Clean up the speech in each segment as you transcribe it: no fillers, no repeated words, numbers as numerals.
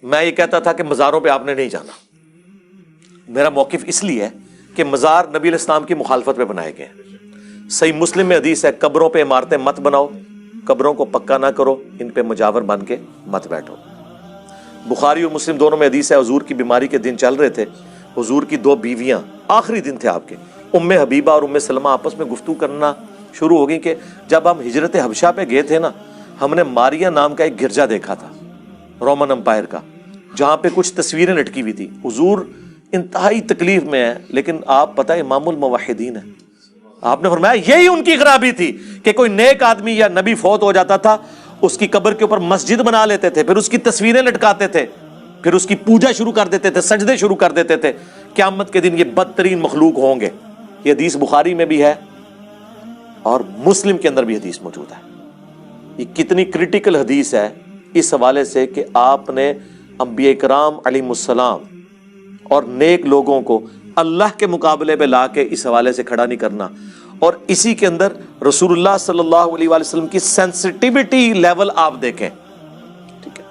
میں یہ کہتا تھا کہ مزاروں پہ آپ نے نہیں جانا. میرا موقف اس لیے ہے کہ مزار نبی علیہ السلام کی مخالفت پہ بنائے گئے ہیں. صحیح مسلم میں حدیث ہے قبروں پہ عمارتیں مت بناؤ, قبروں کو پکا نہ کرو, ان پہ مجاور بن کے مت بیٹھو. بخاری اور مسلم دونوں میں حدیث ہے حضور کی بیماری کے دن چل رہے تھے, حضور کی 2 بیویاں آخری دن تھے آپ کے, ام حبیبہ اور ام سلمہ آپس میں گفتگو کرنا شروع ہو گئی کہ جب ہم ہجرت حبشہ پہ گئے تھے نا, ہم نے ماریا نام کا ایک گرجا دیکھا تھا رومن امپائر کا, جہاں پہ کچھ تصویریں لٹکی ہوئی تھی. حضور انتہائی تکلیف میں ہے, لیکن آپ پتہ امام الموحدین ہیں, آپ نے فرمایا یہی ان کی خرابی تھی کہ کوئی نیک آدمی یا نبی فوت ہو جاتا تھا, اس کی قبر کے اوپر مسجد بنا لیتے تھے, پھر اس کی تصویریں لٹکاتے تھے, پھر اس کی پوجا شروع کر دیتے تھے, سجدے شروع کر دیتے تھے. قیامت کے دن یہ بدترین مخلوق ہوں گے. یہ حدیث بخاری میں بھی ہے اور مسلم کے اندر بھی حدیث موجود ہے. یہ کتنی کریٹیکل حدیث ہے اس حوالے سے کہ آپ نے انبیاء کرام علیہم السلام اور نیک لوگوں کو اللہ کے مقابلے پہ لا کے اس حوالے سے کھڑا نہیں کرنا. اور اسی کے اندر رسول اللہ صلی اللہ علیہ وآلہ وسلم کی سینسٹیوٹی لیول آپ دیکھیں, ٹھیک ہے,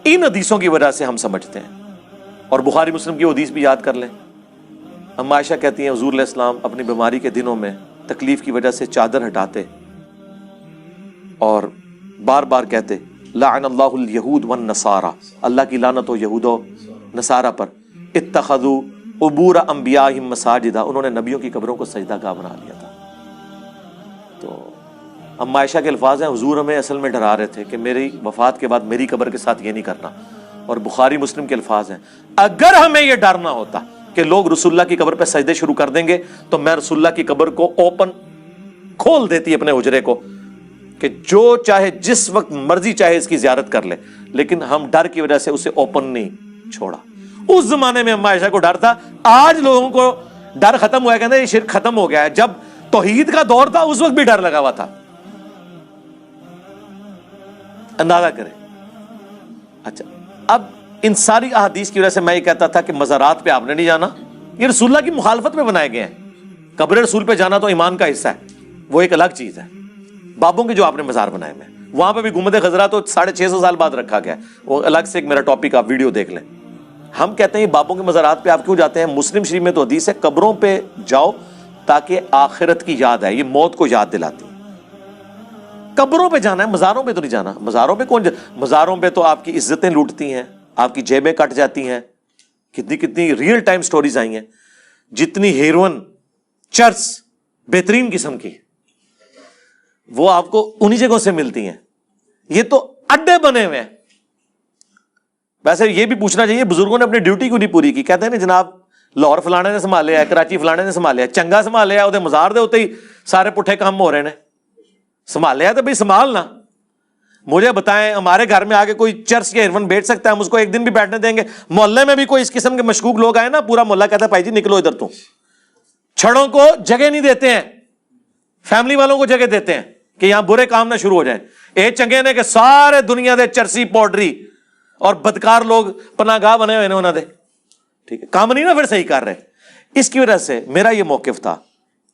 ان حدیثوں کی وجہ سے ہم سمجھتے ہیں. اور بخاری مسلم کی حدیث بھی یاد کر لیں. اما عائشہ کہتی ہیں حضور علیہ السلام اپنی بیماری کے دنوں میں تکلیف کی وجہ سے چادر ہٹاتے اور بار بار کہتے لعن اللہ الیہود والنصارى, اللہ کی لعنت ہو یہود و نصارہ پر, اتخذوا قبور انبیاءہم مساجدہ, انہوں نے نبیوں کی قبروں کو سجدہ گاہ بنا لیا تھا. تو اما عائشہ کے الفاظ ہیں حضور ہمیں اصل میں ڈرا رہے تھے کہ میری وفات کے بعد میری قبر کے ساتھ یہ نہیں کرنا. اور بخاری مسلم کے الفاظ ہیں اگر ہمیں یہ ڈرنا ہوتا کہ لوگ رسول اللہ کی قبر پہ سجدے شروع کر دیں گے تو میں رسول اللہ کی قبر کو اوپن کھول دیتی اپنے حجرے کو کہ جو چاہے جس وقت مرضی چاہے اس کی زیارت کر لے, لیکن ہم ڈر کی وجہ سے اسے اوپن نہیں چھوڑا. اس زمانے میں اما عائشہ کو ڈر تھا, آج لوگوں کو ڈر ختم ہوا ہے, کہتے ہیں یہ شرک ختم ہو گیا ہے. جب توحید کا دور تھا اس وقت بھی ڈر لگا ہوا تھا, اندازہ کریں. اچھا, اب ان ساری احادیث کی وجہ سے میں یہ کہتا تھا کہ مزارات پہ آپ نے نہیں جانا, یہ رسول اللہ کی مخالفت میں بنائے گئے ہیں. قبر رسول پہ جانا تو ایمان کا حصہ ہے, وہ ایک الگ چیز ہے. بابوں کے جو آپ نے مزار بنائے ہوئے ہیں, وہاں پہ بھی گنبد خضرا تو 650 سال بعد رکھا گیا, وہ الگ سے ایک میرا ٹاپک, آپ ویڈیو دیکھ لیں. ہم کہتے ہیں بابوں کے مزارات پہ آپ کیوں جاتے ہیں؟ مسلم شریف میں تو حدیث ہے قبروں پہ جاؤ تاکہ آخرت کی یاد آئے, یہ موت کو یاد دلاتی. قبروں پہ جانا ہے, مزاروں پہ تو نہیں جانا. مزاروں پہ کون مزاروں پہ تو آپ کی عزتیں لوٹتی ہیں, آپ کی جیبیں کٹ جاتی ہیں. کتنی ریئل ٹائم سٹوریز آئی ہیں. جتنی ہیروئن چرس بہترین قسم کی وہ آپ کو انہی جگہوں سے ملتی ہیں. یہ تو اڈے بنے ہوئے ہیں. ویسے یہ بھی پوچھنا چاہیے بزرگوں نے اپنی ڈیوٹی کیوں نہیں پوری کی؟ کہتے ہیں نا جناب لاہور فلانے نے سنبھالیا ہے, کراچی فلانے نے سنبھالیا ہے, چنگا سنبھالیا ہے, وہ مزار دے ہوتے ہی سارے پٹھے کام ہو رہے ہیں. سنبھالیا ہے تو بھائی سنبھالنا. مجھے بتائیں ہمارے گھر میں آگے کوئی چرس یا ہیروئن بیٹھ سکتا ہے؟ ہم اس کو ایک دن بھی بیٹھنے دیں گے؟ محلے میں بھی کوئی اس قسم کے مشکوک لوگ آئے نا, پورا محلہ کہتا ہے بھائی جی نکلو ادھر. تو چھڑوں کو جگہ نہیں دیتے ہیں, فیملی والوں کو جگہ دیتے ہیں کہ یہاں برے کام نہ شروع ہو جائیں. اے چنگے نے کہ سارے دنیا دے چرسی پاؤڈری اور بدکار لوگ پناہ گاہ بنے ہوئے انہوں نے. ٹھیک ہے, کام نہیں نا پھر صحیح کر رہے. اس کی وجہ سے میرا یہ موقف تھا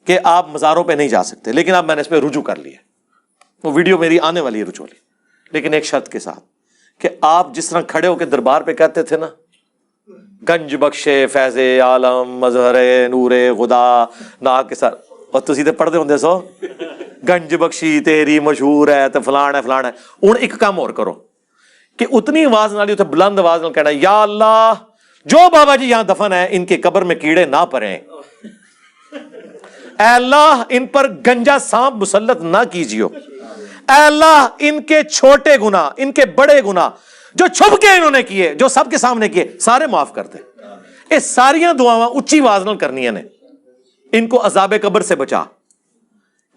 کہ آپ مزاروں پہ نہیں جا سکتے, لیکن اب میں نے اس پہ رجوع کر لیا. وہ ویڈیو میری آنے والی ہے رجوع والی, لیکن ایک شرط کے ساتھ کہ آپ جس طرح کھڑے ہو کے دربار پہ کہتے تھے نا گنج بخشے فیض عالم مظہر نور خدا نا کے ساتھ, اور تسی تے پڑھتے ہوندے سو گنج بخشی تیری مشہور ہے تو فلان ہے فلان ہے. ہن ایک کام اور کرو کہ اتنی آواز نالی اتنے بلند آواز نال کہنا یا اللہ جو بابا جی یہاں دفن ہے ان کے قبر میں کیڑے نہ پڑیں, اے اللہ ان پر گنجا سانپ مسلط نہ کیجیو, اے اللہ ان کے چھوٹے گناہ ان کے بڑے گناہ جو چھپ کے انہوں نے کیے جو سب کے سامنے کیے سارے معاف کر دے. یہ ساریاں دعاواں اچھی آواز نال کرنیاں نے. ان کو عذاب قبر سے بچا,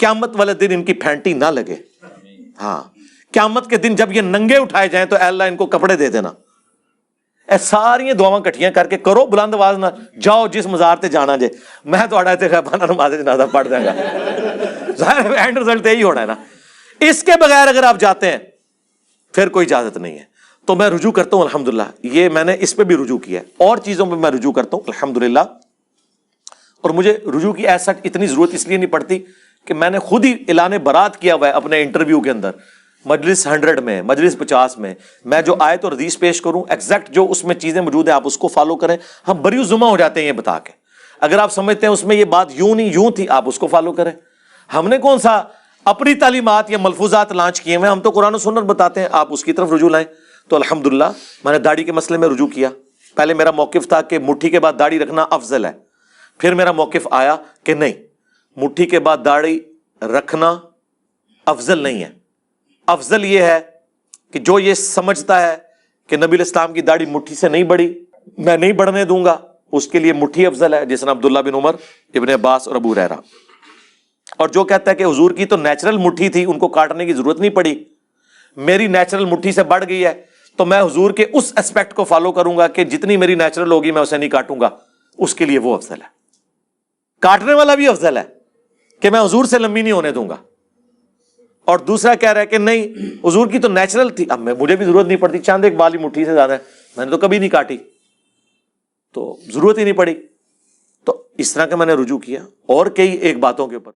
قیامت والے دن ان کی پھینٹی نہ لگے. ہاں, قیامت کے دن جب یہ ننگے اٹھائے جائیں تو اے اللہ ان کو کپڑے دے دینا. اے ساری دعاواں کٹھیاں کر کے کرو بلند آواز نہ, جاؤ جس مزار تے جانا جے, میں تو غیبانہ نماز جنازہ پڑھ دوں گا. ظاہر اینڈ رزلٹ یہی ہونا ہے نا. اس کے بغیر اگر آپ جاتے ہیں پھر کوئی اجازت نہیں ہے. تو میں رجوع کرتا ہوں الحمدللہ, یہ میں نے اس پہ بھی رجوع کیا ہے, اور چیزوں پہ میں رجوع کرتا ہوں الحمدللہ. اور مجھے رجوع کی ایسا اتنی ضرورت اس لیے نہیں پڑتی کہ میں نے خود ہی اعلان برات کیا ہوا ہے اپنے انٹرویو کے اندر مجلس 100 میں، مجلس 50 میں جو آیت اور حدیث پیش کروں ایگزیکٹ جو اس میں چیزیں موجود ہیں آپ اس کو فالو کریں، ہم بری الذمہ ہو جاتے ہیں یہ بتا کے. اگر آپ سمجھتے ہیں اس میں یہ بات یوں نہیں یوں تھی، آپ اس کو فالو کریں. ہم نے کون سا اپنی تعلیمات یا ملفوظات لانچ کیے ہیں؟ ہم تو قرآن و سنت بتاتے ہیں، آپ اس کی طرف رجوع لائیں. تو الحمدللہ میں نے داڑھی کے مسئلے میں رجوع کیا. پہلے میرا موقف تھا کہ مٹھی کے بعد داڑھی رکھنا افضل ہے، پھر میرا موقف آیا کہ نہیں، مٹھی کے بعد داڑھی رکھنا افضل نہیں ہے. افضل یہ ہے کہ جو یہ سمجھتا ہے کہ نبی الاسلام کی داڑھی مٹھی سے نہیں بڑھی، میں نہیں بڑھنے دوں گا، اس کے لیے مٹھی افضل ہے، جس نے عبداللہ بن عمر، ابن عباس اور ابو ہریرہ. اور جو کہتا ہے کہ حضور کی تو نیچرل مٹھی تھی، ان کو کاٹنے کی ضرورت نہیں پڑی، میری نیچرل مٹھی سے بڑھ گئی ہے، تو میں حضور کے اس اسپیکٹ کو فالو کروں گا کہ جتنی میری نیچرل ہوگی میں اسے نہیں کاٹوں گا، اس کے لیے وہ افضل ہے. کاٹنے والا بھی افضل ہے کہ میں حضور سے لمبی نہیں ہونے دوں گا. اور دوسرا کہہ رہا ہے کہ نہیں حضور کی تو نیچرل تھی، اب مجھے بھی ضرورت نہیں پڑتی، چاند ایک بال ہی مٹھی سے زیادہ ہے، میں نے تو کبھی نہیں کاٹی، تو ضرورت ہی نہیں پڑی. تو اس طرح کا میں نے رجوع کیا اور کئی ایک باتوں کے اوپر.